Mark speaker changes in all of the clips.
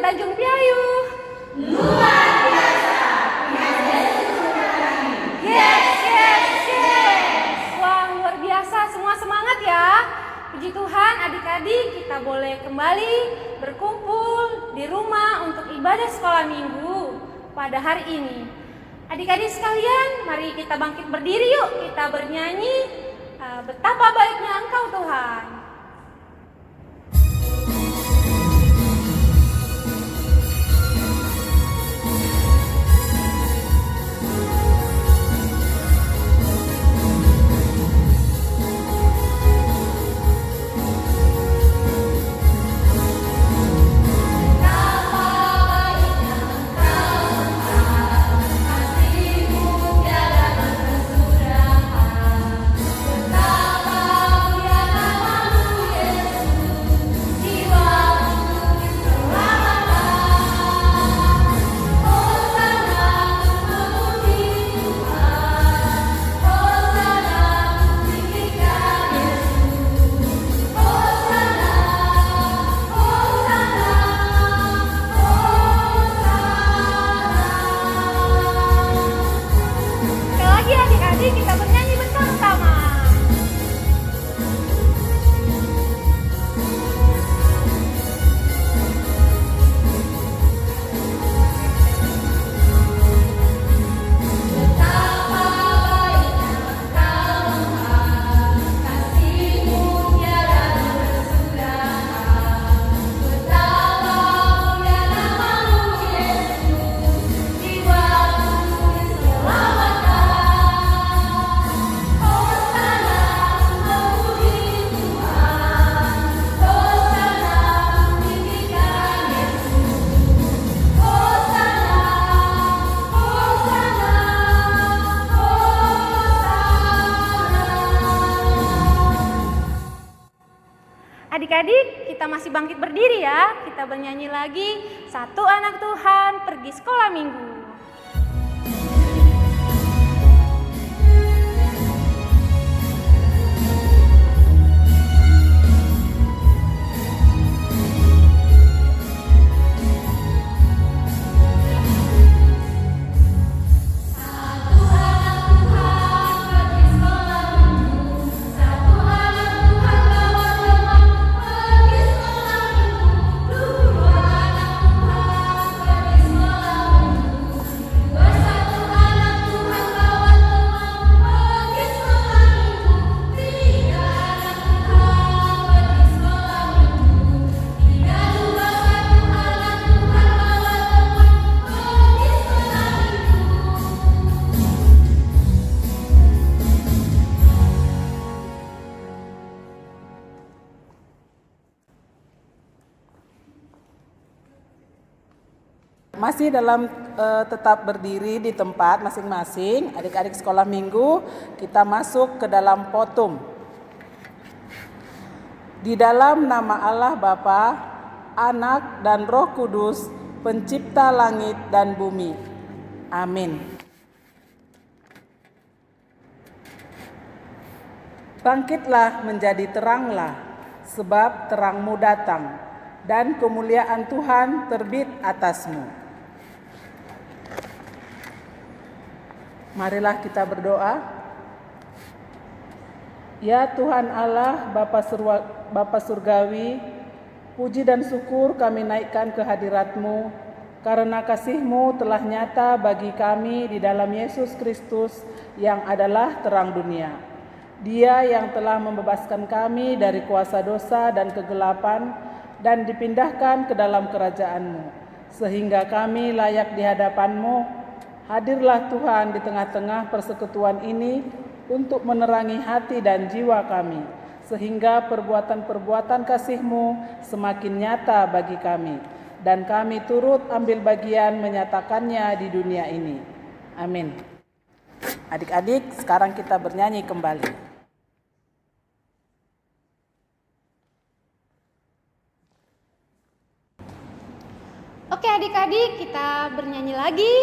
Speaker 1: dan Tanjung Priayu.
Speaker 2: Luar biasa.
Speaker 1: Yes, yes, yes. Wah, luar biasa. Semua semangat ya. Puji Tuhan, adik-adik, kita boleh kembali berkumpul di rumah untuk ibadah sekolah minggu pada hari ini. Adik-adik sekalian, mari kita bangkit berdiri yuk. Kita bernyanyi, betapa baiknya Engkau Tuhan. Kita bernyanyi bersama-sama. Adik-adik, kita masih bangkit berdiri ya. Kita bernyanyi lagi, Satu Anak Tuhan Pergi Sekolah Minggu.
Speaker 3: Masih dalam tetap berdiri di tempat masing-masing, adik-adik sekolah minggu, kita masuk ke dalam potum. Di dalam nama Allah Bapa, Anak dan Roh Kudus, Pencipta langit dan bumi. Amin. Bangkitlah menjadi teranglah, sebab terangmu datang, dan kemuliaan Tuhan terbit atasmu. Marilah kita berdoa. Ya Tuhan Allah, Bapa Surgawi, puji dan syukur kami naikkan ke hadirat-Mu, karena kasih-Mu telah nyata bagi kami di dalam Yesus Kristus yang adalah terang dunia. Dia yang telah membebaskan kami dari kuasa dosa dan kegelapan dan dipindahkan ke dalam kerajaan-Mu, sehingga kami layak di hadapan-Mu. Hadirlah Tuhan di tengah-tengah persekutuan ini untuk menerangi hati dan jiwa kami, sehingga perbuatan-perbuatan kasih-Mu semakin nyata bagi kami, dan kami turut ambil bagian menyatakannya di dunia ini. Amin. Adik-adik, sekarang kita bernyanyi kembali.
Speaker 1: Oke adik-adik, kita bernyanyi lagi.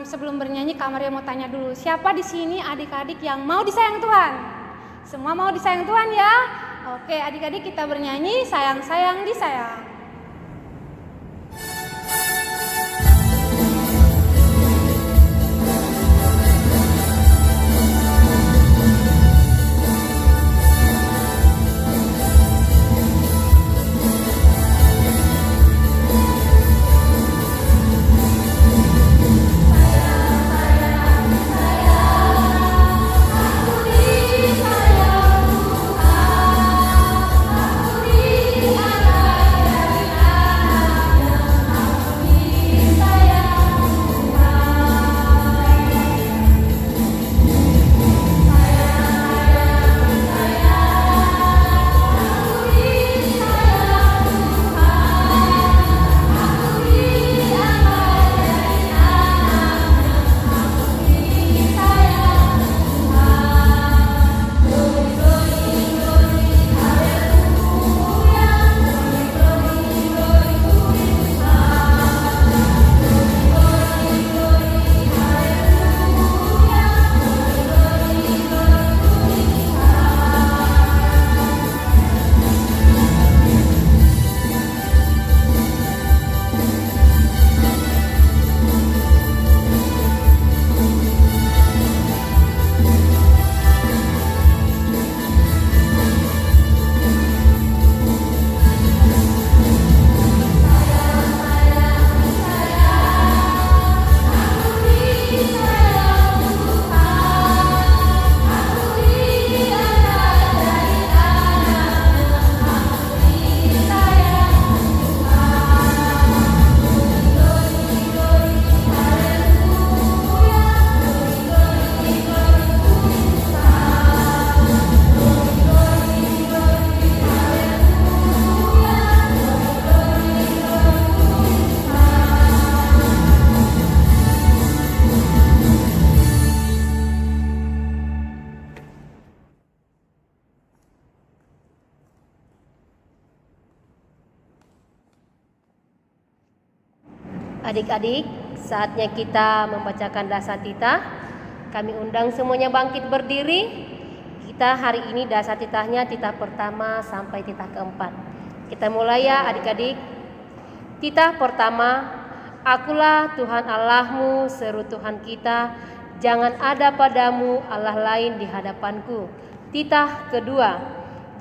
Speaker 1: Sebelum bernyanyi, Kak Maria mau tanya dulu, siapa di sini adik-adik yang mau disayang Tuhan? Semua mau disayang Tuhan ya? Oke adik-adik, kita bernyanyi sayang-sayang disayang.
Speaker 2: Adik-adik, saatnya kita membacakan Dasatita. Kami undang semuanya bangkit berdiri. Kita hari ini Dasatitanya titah pertama sampai titah keempat. Kita mulai ya adik-adik. Titah pertama, Akulah Tuhan Allahmu, seru Tuhan kita, jangan ada padamu Allah lain di hadapanku. Titah kedua,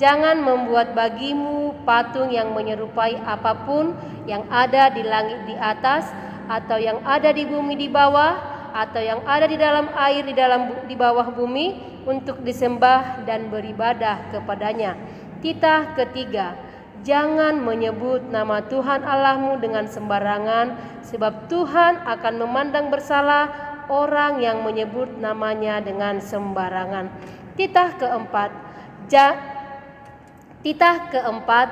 Speaker 2: jangan membuat bagimu patung yang menyerupai apapun yang ada di langit di atas, atau yang ada di bumi di bawah, atau yang ada di dalam air di bawah bumi, untuk disembah dan beribadah kepadanya. Titah ketiga, jangan menyebut nama Tuhan Allahmu dengan sembarangan, sebab Tuhan akan memandang bersalah orang yang menyebut namanya dengan sembarangan. Titah keempat,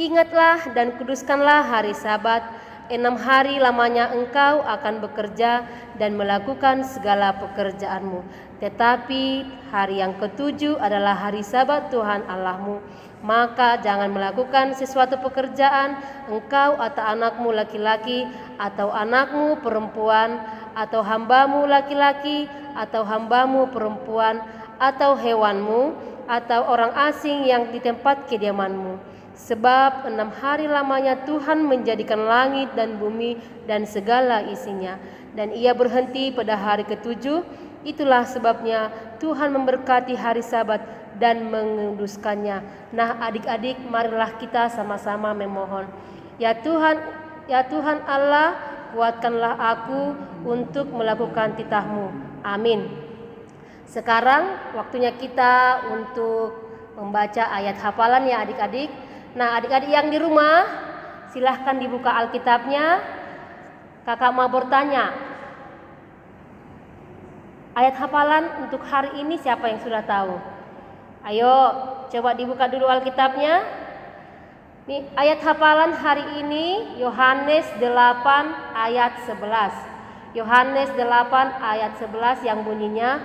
Speaker 2: ingatlah dan kuduskanlah hari Sabat. 6 hari lamanya engkau akan bekerja dan melakukan segala pekerjaanmu. Tetapi hari yang ke-7 adalah hari Sabat Tuhan Allahmu. Maka jangan melakukan sesuatu pekerjaan, engkau atau anakmu laki-laki, atau anakmu perempuan, atau hambamu laki-laki, atau hambamu perempuan, atau hewanmu, atau orang asing yang di tempat kediamanmu. Sebab 6 hari lamanya Tuhan menjadikan langit dan bumi dan segala isinya, dan Ia berhenti pada hari ke-7. Itulah sebabnya Tuhan memberkati hari Sabat dan menguduskannya. Nah adik-adik, marilah kita sama-sama memohon. Ya Tuhan Allah, kuatkanlah aku untuk melakukan titah-Mu. Amin. Sekarang waktunya kita untuk membaca ayat hafalan ya adik-adik. Nah adik-adik yang di rumah, silahkan dibuka Alkitabnya. Kakak mau bertanya, ayat hafalan untuk hari ini siapa yang sudah tahu? Ayo coba dibuka dulu Alkitabnya. Nih, ayat hafalan hari ini Yohanes 8 ayat 11. Yohanes 8 ayat 11 yang bunyinya,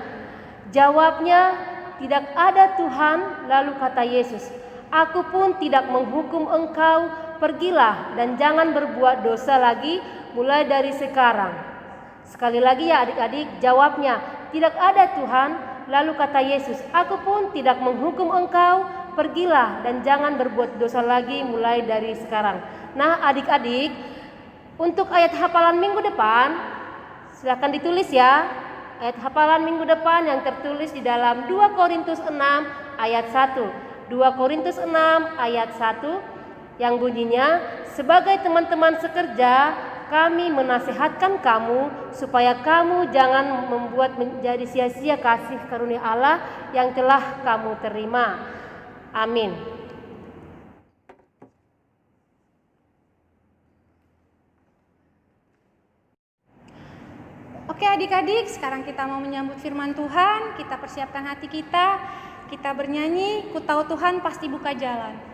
Speaker 2: jawabnya, tidak ada Tuhan. Lalu kata Yesus, aku pun tidak menghukum engkau, pergilah dan jangan berbuat dosa lagi mulai dari sekarang. Sekali lagi ya adik-adik, jawabnya, tidak ada Tuhan. Lalu kata Yesus, aku pun tidak menghukum engkau, pergilah dan jangan berbuat dosa lagi mulai dari sekarang. Nah adik-adik, untuk ayat hafalan minggu depan, silakan ditulis ya. Ayat hafalan minggu depan yang tertulis di dalam 2 Korintus 6 ayat 1. 2 Korintus 6 ayat 1 yang bunyinya, sebagai teman-teman sekerja, kami menasihatkan kamu supaya kamu jangan membuat menjadi sia-sia kasih karunia Allah yang telah kamu terima. Amin.
Speaker 1: Oke adik-adik, sekarang kita mau menyambut firman Tuhan. Kita persiapkan hati kita. Kita bernyanyi, ku tahu Tuhan pasti buka jalan.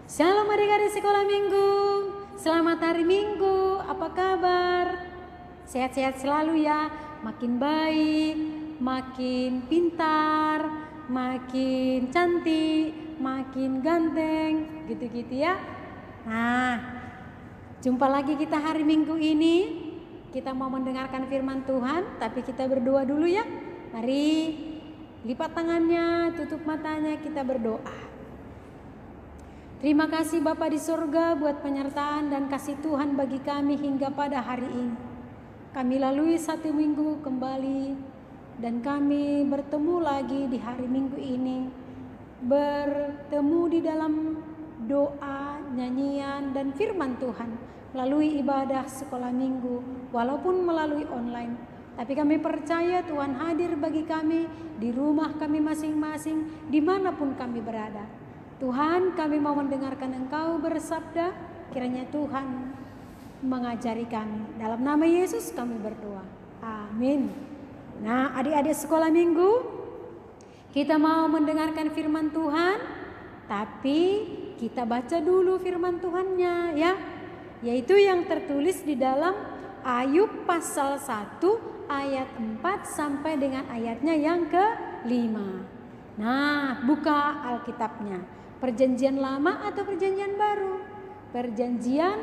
Speaker 4: Shalom adik-adik sekolah minggu. Selamat hari Minggu. Apa kabar? Sehat-sehat selalu ya. Makin baik, makin pintar, makin cantik, makin ganteng, gitu-gitu ya. Nah, jumpa lagi kita hari Minggu ini. Kita mau mendengarkan firman Tuhan, tapi kita berdoa dulu ya. Mari lipat tangannya, tutup matanya, kita berdoa. Terima kasih Bapa di surga buat penyertaan dan kasih Tuhan bagi kami hingga pada hari ini. Kami lalui 1 minggu kembali dan kami bertemu lagi di hari Minggu ini. Bertemu di dalam doa, nyanyian dan firman Tuhan melalui ibadah sekolah minggu walaupun melalui online. Tapi kami percaya Tuhan hadir bagi kami di rumah kami masing-masing dimanapun kami berada. Tuhan, kami mau mendengarkan Engkau bersabda, kiranya Tuhan mengajari kami. Dalam nama Yesus kami berdoa. Amin. Nah, adik-adik sekolah minggu, kita mau mendengarkan firman Tuhan, tapi kita baca dulu firman Tuhannya ya. Yaitu yang tertulis di dalam Ayub pasal 1 ayat 4 sampai dengan ayatnya yang ke-5. Nah, buka Alkitabnya. Perjanjian lama atau perjanjian baru? Perjanjian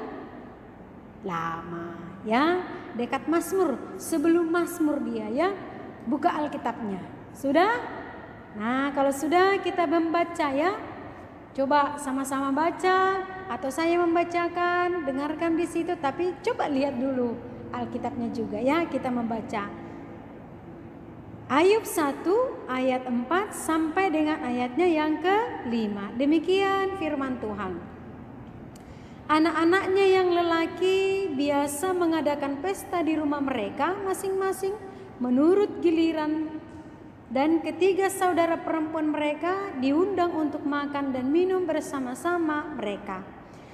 Speaker 4: lama ya, dekat Mazmur, sebelum Mazmur dia ya. Buka Alkitabnya. Sudah? Nah, kalau sudah kita membaca ya. Coba sama-sama baca atau saya membacakan, dengarkan di situ, tapi coba lihat dulu Alkitabnya juga ya, kita membaca. Ayub 1 ayat 4 sampai dengan ayatnya yang ke-5. Demikian firman Tuhan. Anak-anaknya yang lelaki biasa mengadakan pesta di rumah mereka masing-masing menurut giliran, dan ketiga saudara perempuan mereka diundang untuk makan dan minum bersama-sama mereka.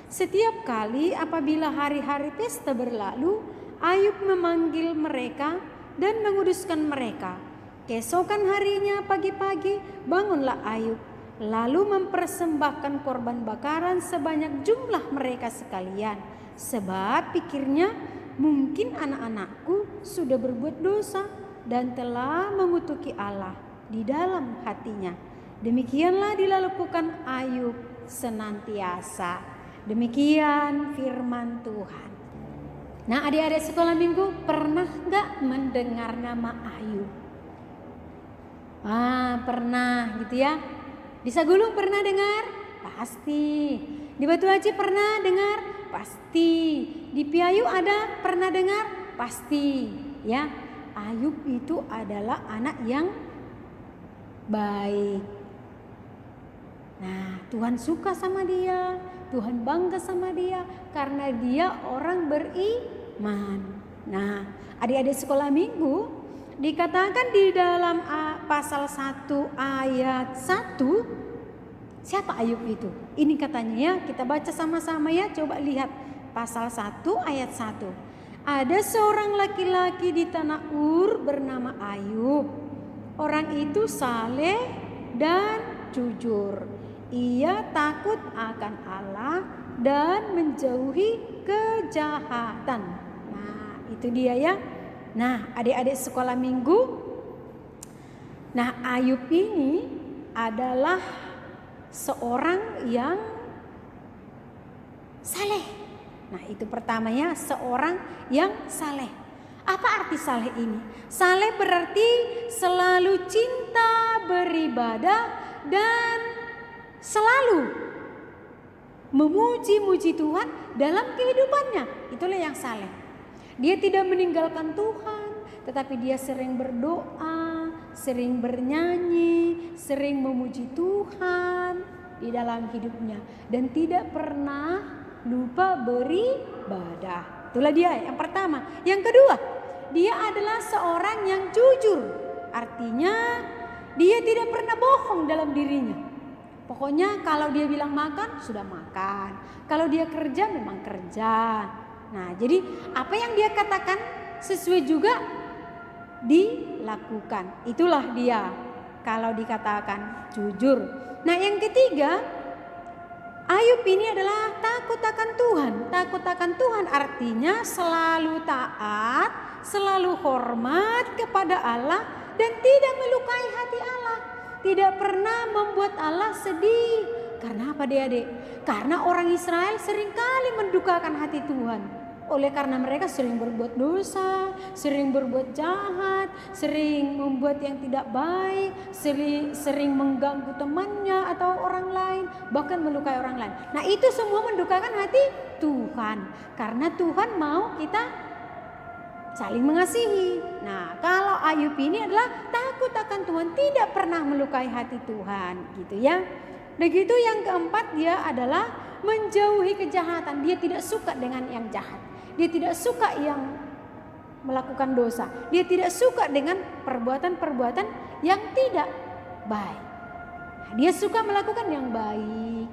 Speaker 4: Setiap kali apabila hari-hari pesta berlalu, Ayub memanggil mereka dan menguduskan mereka. Keesokan harinya pagi-pagi bangunlah Ayub, lalu mempersembahkan korban bakaran sebanyak jumlah mereka sekalian. Sebab pikirnya, mungkin anak-anakku sudah berbuat dosa dan telah mengutuki Allah di dalam hatinya. Demikianlah dilakukan Ayub senantiasa. Demikian firman Tuhan. Nah, adik-adik sekolah minggu, pernah gak mendengar nama Ayub? Pernah gitu ya. Di Sagulung pernah dengar? Pasti. Di Batu Haji pernah dengar? Pasti. Di Piayu ada pernah dengar? Pasti. Ya, Ayub itu adalah anak yang baik. Nah, Tuhan suka sama dia, Tuhan bangga sama dia karena dia orang beriman. Nah, adik-adik sekolah minggu, dikatakan di dalam pasal 1 ayat 1, siapa Ayub itu? Ini katanya ya, kita baca sama-sama ya, coba lihat pasal 1 ayat 1. Ada seorang laki-laki di tanah Ur bernama Ayub. Orang itu saleh dan jujur. Ia takut akan Allah dan menjauhi kejahatan. Nah, itu dia ya. Nah, adik-adik sekolah minggu, nah Ayub ini adalah seorang yang saleh. Nah, itu pertamanya, seorang yang saleh. Apa arti saleh ini? Saleh berarti selalu cinta beribadah dan selalu memuji-muji Tuhan dalam kehidupannya. Itulah yang saleh. Dia tidak meninggalkan Tuhan, tetapi dia sering berdoa, sering bernyanyi, sering memuji Tuhan di dalam hidupnya, dan tidak pernah lupa beribadah. Itulah dia yang pertama. Yang kedua, dia adalah seorang yang jujur. Artinya dia tidak pernah bohong dalam dirinya. Pokoknya kalau dia bilang makan, sudah makan. Kalau dia kerja, memang kerja. Nah, jadi apa yang dia katakan sesuai juga dilakukan. Itulah dia kalau dikatakan jujur. Nah, yang ketiga, Ayub ini adalah takut akan Tuhan. Takut akan Tuhan artinya selalu taat, selalu hormat kepada Allah dan tidak melukai hati Allah. Tidak pernah membuat Allah sedih. Karena apa adik-adik? Karena orang Israel seringkali mendukakan hati Tuhan. Oleh karena mereka sering berbuat dosa, sering berbuat jahat, sering membuat yang tidak baik, sering mengganggu temannya atau orang lain, bahkan melukai orang lain. Nah, itu semua mendukakan hati Tuhan. Karena Tuhan mau kita saling mengasihi. Nah, kalau Ayub ini adalah takut akan Tuhan, tidak pernah melukai hati Tuhan, gitu ya. Begitu yang keempat, dia adalah menjauhi kejahatan. Dia tidak suka dengan yang jahat. Dia tidak suka yang melakukan dosa. Dia tidak suka dengan perbuatan-perbuatan yang tidak baik. Dia suka melakukan yang baik.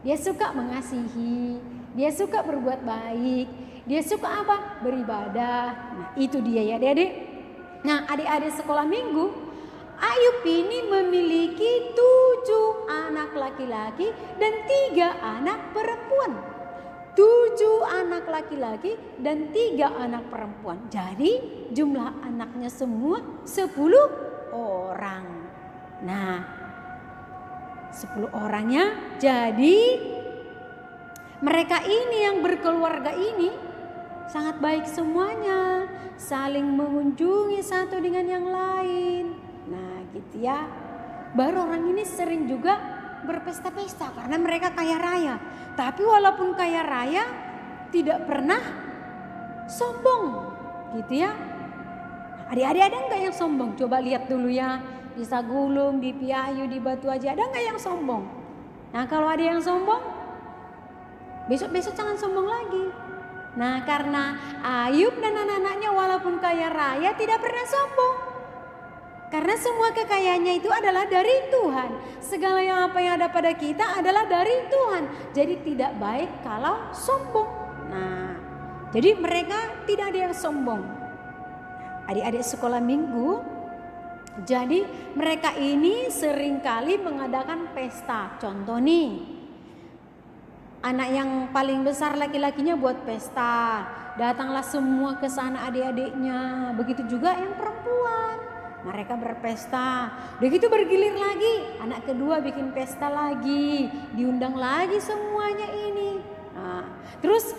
Speaker 4: Dia suka mengasihi. Dia suka berbuat baik. Dia suka apa? Beribadah. Nah, itu dia ya adik-adik. Nah, adik-adik sekolah minggu, Ayub ini memiliki 7 anak laki-laki dan 3 anak perempuan. 7 anak laki-laki dan 3 anak perempuan. Jadi jumlah anaknya semua 10 orang. Nah, 10 orangnya. Jadi mereka ini yang berkeluarga ini sangat baik semuanya. Saling mengunjungi satu dengan yang lain. Nah gitu ya. Baru orang ini sering juga berpesta-pesta karena mereka kaya raya. Tapi walaupun kaya raya tidak pernah sombong, gitu ya. Adik-adik ada nggak yang sombong? Coba lihat dulu ya, di Sagulung, di Piayu, di Batu Aji, ada nggak yang sombong? Nah kalau ada yang sombong, besok-besok jangan sombong lagi. Nah karena Ayub dan anak-anaknya walaupun kaya raya tidak pernah sombong. Karena semua kekayaannya itu adalah dari Tuhan. Segala yang apa yang ada pada kita adalah dari Tuhan. Jadi tidak baik kalau sombong. Nah, jadi mereka tidak ada yang sombong. Adik-adik sekolah minggu, jadi mereka ini seringkali mengadakan pesta. Contoh nih, anak yang paling besar laki-lakinya buat pesta. Datanglah semua ke sana adik-adiknya. Begitu juga yang perempuan. Mereka berpesta. Begitu bergilir lagi, anak kedua bikin pesta lagi, diundang lagi semuanya ini. Nah, terus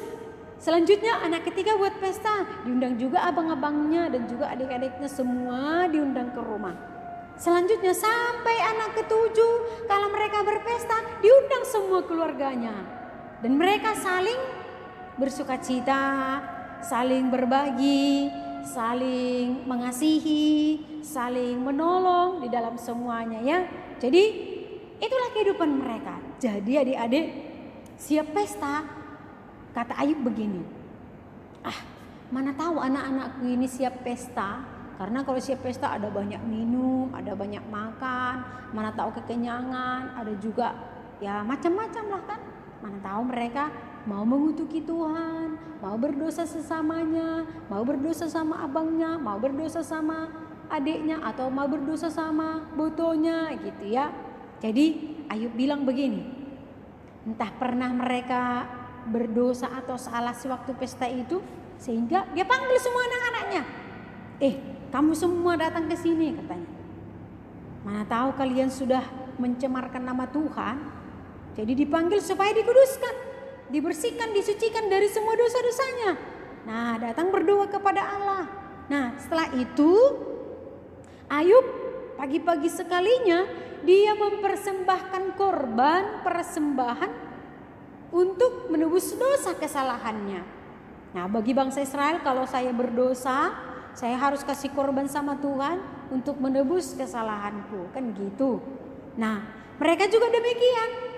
Speaker 4: selanjutnya anak ketiga buat pesta, diundang juga abang-abangnya dan juga adik-adiknya semua diundang ke rumah. Selanjutnya sampai anak ketujuh, kalau mereka berpesta, diundang semua keluarganya. Dan mereka saling bersukacita, saling berbagi, saling mengasihi, saling menolong di dalam semuanya ya. Jadi itulah kehidupan mereka. Jadi adik-adik siap pesta, kata Ayub begini, mana tahu anak-anakku ini siap pesta. Karena kalau siap pesta ada banyak minum, ada banyak makan, mana tahu kekenyangan, ada juga ya macam-macam lah kan. Mana tahu mereka mau mengutuki Tuhan, mau berdosa sesamanya, mau berdosa sama abangnya, mau berdosa sama adiknya, atau mau berdosa sama botonya gitu ya. Jadi Ayub bilang begini, entah pernah mereka berdosa atau salah sewaktu pesta itu, sehingga dia panggil semua anak-anaknya. Kamu semua datang ke sini katanya. Mana tahu kalian sudah mencemarkan nama Tuhan. Jadi dipanggil supaya dikuduskan, dibersihkan, disucikan dari semua dosa-dosanya. Nah, datang berdoa kepada Allah. Nah, setelah itu Ayub pagi-pagi sekalinya dia mempersembahkan korban persembahan untuk menebus dosa kesalahannya. Nah, bagi bangsa Israel kalau saya berdosa, saya harus kasih korban sama Tuhan untuk menebus kesalahanku, kan gitu. Nah, mereka juga demikian.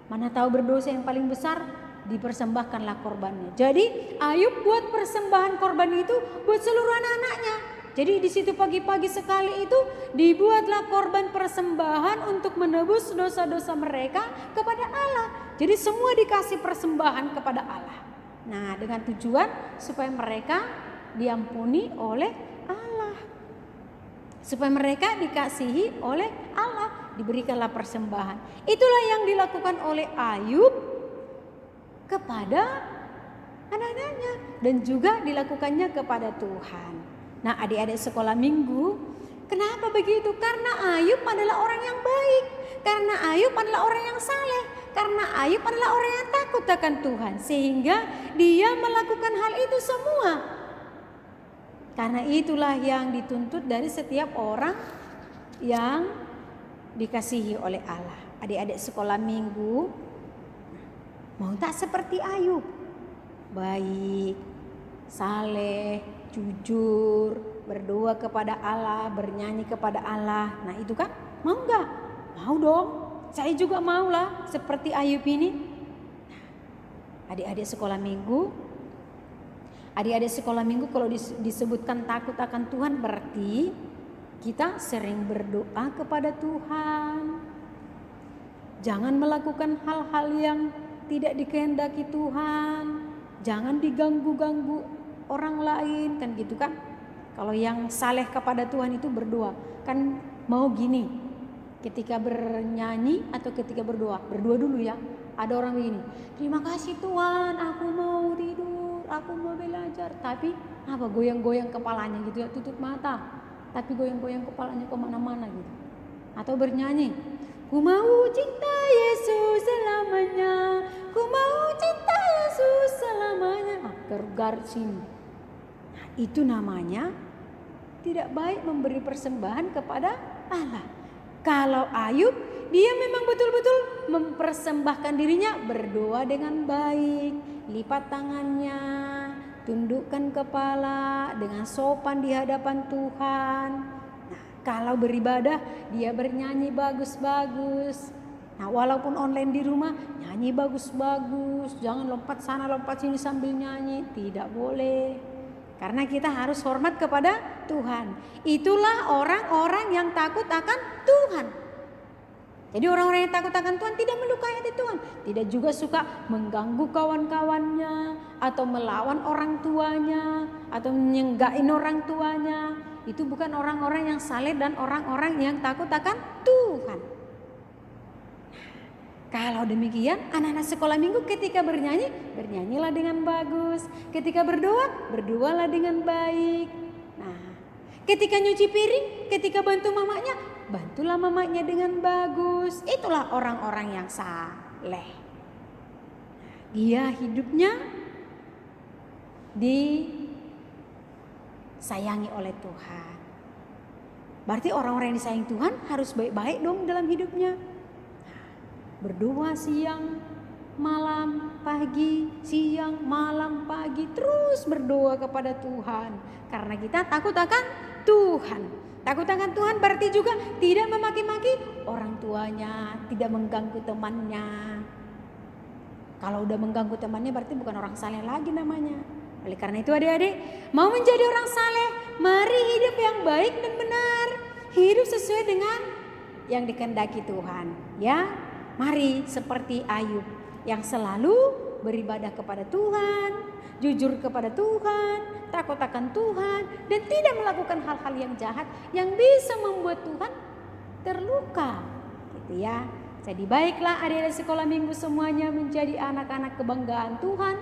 Speaker 4: Mana tahu berdosa yang paling besar, dipersembahkanlah korbannya. Jadi Ayub buat persembahan korban itu buat seluruh anak-anaknya. Jadi di situ pagi-pagi sekali itu dibuatlah korban persembahan untuk menebus dosa-dosa mereka kepada Allah. Jadi semua dikasih persembahan kepada Allah. Nah, dengan tujuan supaya mereka diampuni oleh Allah. Supaya mereka dikasihi oleh Allah. diberikanlah persembahan. Itulah yang dilakukan oleh Ayub kepada anak-anaknya dan juga dilakukannya kepada Tuhan. Nah, adik-adik sekolah minggu, kenapa begitu? Karena Ayub adalah orang yang baik, karena Ayub adalah orang yang saleh, karena Ayub adalah orang yang takut akan Tuhan, sehingga dia melakukan hal itu semua. Karena itulah yang dituntut dari setiap orang yang dikasihi oleh Allah. Adik-adik sekolah minggu, mau tak seperti Ayub? Baik, saleh, jujur, berdoa kepada Allah, bernyanyi kepada Allah. Nah itu kan mau nggak? Mau dong. Saya juga maulah seperti Ayub ini. Adik-adik sekolah minggu, kalau disebutkan takut akan Tuhan berarti kita sering berdoa kepada Tuhan. Jangan melakukan hal-hal yang tidak dikehendaki Tuhan. Jangan diganggu-ganggu orang lain, kan gitu kan. Kalau yang saleh kepada Tuhan itu berdoa. Kan mau gini, ketika bernyanyi atau ketika berdoa dulu ya. Ada orang begini, terima kasih Tuhan, aku mau tidur, aku mau belajar. Tapi apa, goyang-goyang kepalanya gitu ya, tutup mata. Tapi goyang-goyang kepalanya kemana-mana gitu. Atau bernyanyi, ku mau cinta Yesus selamanya, ku mau cinta Yesus selamanya. Garuk-garuk sini. Nah, itu namanya tidak baik memberi persembahan kepada Allah. Kalau Ayub, dia memang betul-betul mempersembahkan dirinya, berdoa dengan baik, lipat tangannya, tundukkan kepala dengan sopan di hadapan Tuhan. Nah, kalau beribadah dia bernyanyi bagus-bagus. Nah, walaupun online di rumah nyanyi bagus-bagus, jangan lompat sana lompat sini sambil nyanyi, tidak boleh. Karena kita harus hormat kepada Tuhan. Itulah orang-orang yang takut akan Tuhan. Jadi orang-orang yang takut akan Tuhan tidak melukai hati Tuhan, tidak juga suka mengganggu kawan-kawannya, atau melawan orang tuanya, atau menyenggain orang tuanya. Itu bukan orang-orang yang saleh dan orang-orang yang takut akan Tuhan. Kalau demikian, anak-anak sekolah minggu ketika bernyanyi, bernyanyilah dengan bagus. Ketika berdoa, berdoalah dengan baik. Nah, ketika nyuci piring, ketika bantu mamanya, bantulah mamanya dengan bagus. Itulah orang-orang yang saleh. Dia hidupnya disayangi oleh Tuhan. Berarti orang-orang yang disayangi Tuhan harus baik-baik dong dalam hidupnya. Berdoa siang, malam, pagi, siang, malam, pagi, terus berdoa kepada Tuhan. Karena kita takut akan Tuhan. Takut akan Tuhan berarti juga tidak memaki-maki orang tuanya, tidak mengganggu temannya. Kalau udah mengganggu temannya berarti bukan orang saleh lagi namanya. Oleh karena itu adik-adik, mau menjadi orang saleh, mari hidup yang baik dan benar. Hidup sesuai dengan yang dikehendaki Tuhan, ya. Mari seperti Ayub yang selalu beribadah kepada Tuhan, jujur kepada Tuhan, takut akan Tuhan, dan tidak melakukan hal-hal yang jahat yang bisa membuat Tuhan terluka. Gitu ya. Jadi baiklah adik-adik sekolah minggu semuanya menjadi anak-anak kebanggaan Tuhan,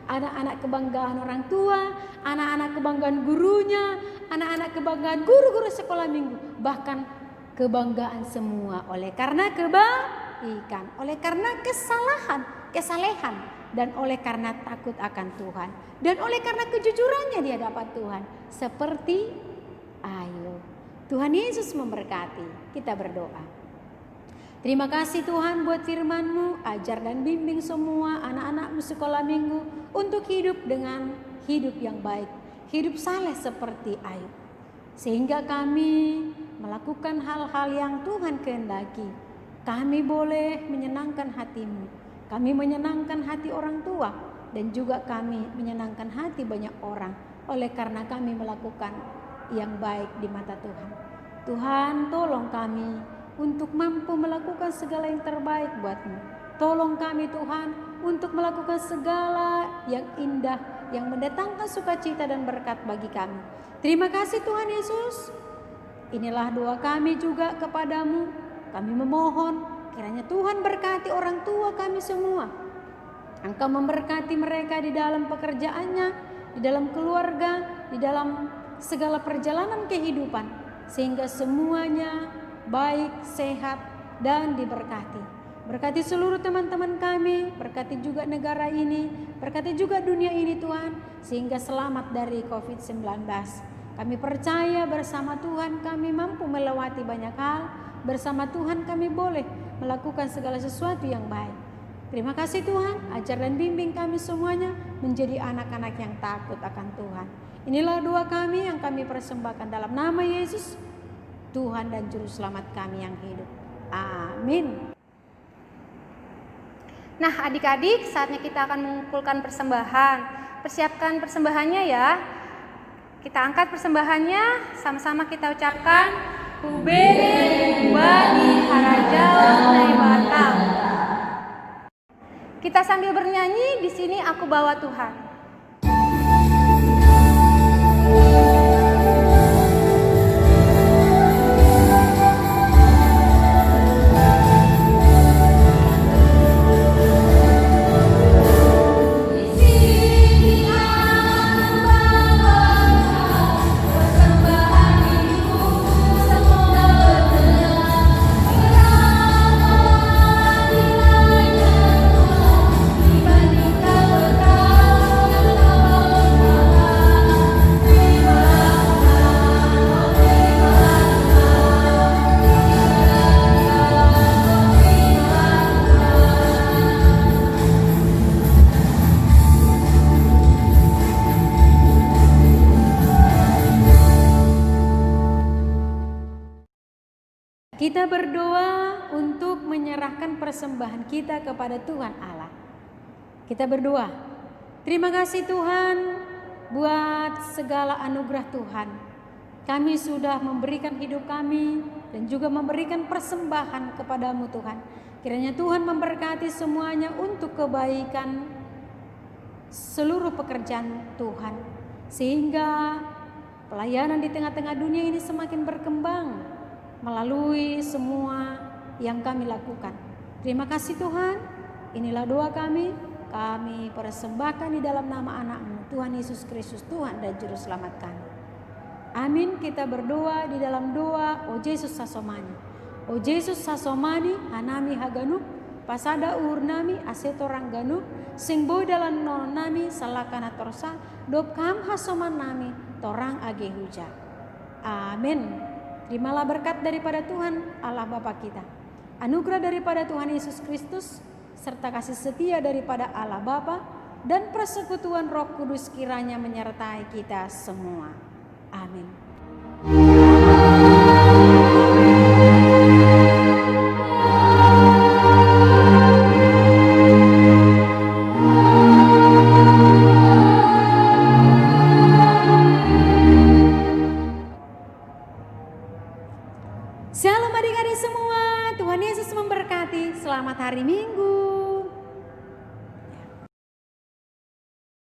Speaker 4: anak-anak kebanggaan orang tua, anak-anak kebanggaan gurunya, anak-anak kebanggaan guru-guru sekolah minggu, bahkan kebanggaan semua oleh karena oleh karena kesalehan, dan oleh karena takut akan Tuhan, dan oleh karena kejujurannya di hadapan Tuhan, seperti Ayub. Tuhan Yesus memberkati. Kita berdoa. Terima kasih Tuhan buat firman-Mu, ajar dan bimbing semua anak-anak-Mu sekolah minggu untuk hidup dengan hidup yang baik, hidup saleh seperti Ayub, sehingga kami melakukan hal-hal yang Tuhan kehendaki. Kami boleh menyenangkan hati-Mu, kami menyenangkan hati orang tua, dan juga kami menyenangkan hati banyak orang oleh karena kami melakukan yang baik di mata Tuhan. Tuhan, tolong kami untuk mampu melakukan segala yang terbaik buat-Mu. Tolong kami Tuhan untuk melakukan segala yang indah, yang mendatangkan sukacita dan berkat bagi kami. Terima kasih Tuhan Yesus. Inilah doa kami juga kepadamu. kami memohon kiranya Tuhan berkati orang tua kami semua. Engkau memberkati mereka di dalam pekerjaannya, di dalam keluarga, di dalam segala perjalanan kehidupan, sehingga semuanya baik, sehat, dan diberkati. Berkati seluruh teman-teman kami, berkati juga negara ini, berkati juga dunia ini Tuhan, sehingga selamat dari COVID-19. Kami percaya bersama Tuhan kami mampu melewati banyak hal, bersama Tuhan kami boleh melakukan segala sesuatu yang baik. Terima kasih Tuhan, ajar dan bimbing kami semuanya menjadi anak-anak yang takut akan Tuhan. Inilah doa kami yang kami persembahkan dalam nama Yesus, Tuhan dan Juru Selamat kami yang hidup. Amin.
Speaker 1: Nah adik-adik, saatnya kita akan mengumpulkan persembahan. Persiapkan persembahannya ya. Kita angkat persembahannya, sama-sama kita ucapkan Hubei Bani Harajau Naibatam. Kita sambil bernyanyi, di sini aku bawa Tuhan.
Speaker 4: Kita berdoa untuk menyerahkan persembahan kita kepada Tuhan Allah. Kita berdoa, terima kasih Tuhan buat segala anugerah Tuhan. Kami sudah memberikan hidup kami dan juga memberikan persembahan kepadamu Tuhan. Kiranya Tuhan memberkati semuanya untuk kebaikan seluruh pekerjaan Tuhan. Sehingga pelayanan di tengah-tengah dunia ini semakin berkembang melalui semua yang kami lakukan. Terima kasih Tuhan, inilah doa kami persembahkan di dalam nama anak-Mu, Tuhan Yesus Kristus, Tuhan dan Juru Selamat kami. Amin. Kita berdoa di dalam doa, O Yesus Sasomani. O Yesus Sasomani, hanami haganup, pasada urnami, asetorang ganup, sing boy dalam non nami, salakana torsa, dop kam hasoman nami, torang age huja. Amin. Terimalah berkat daripada Tuhan Allah Bapa kita, anugerah daripada Tuhan Yesus Kristus, serta kasih setia daripada Allah Bapa dan persekutuan Roh Kudus kiranya menyertai kita semua. Amin. Shalom adik-adik semua, Tuhan Yesus memberkati. Selamat hari Minggu.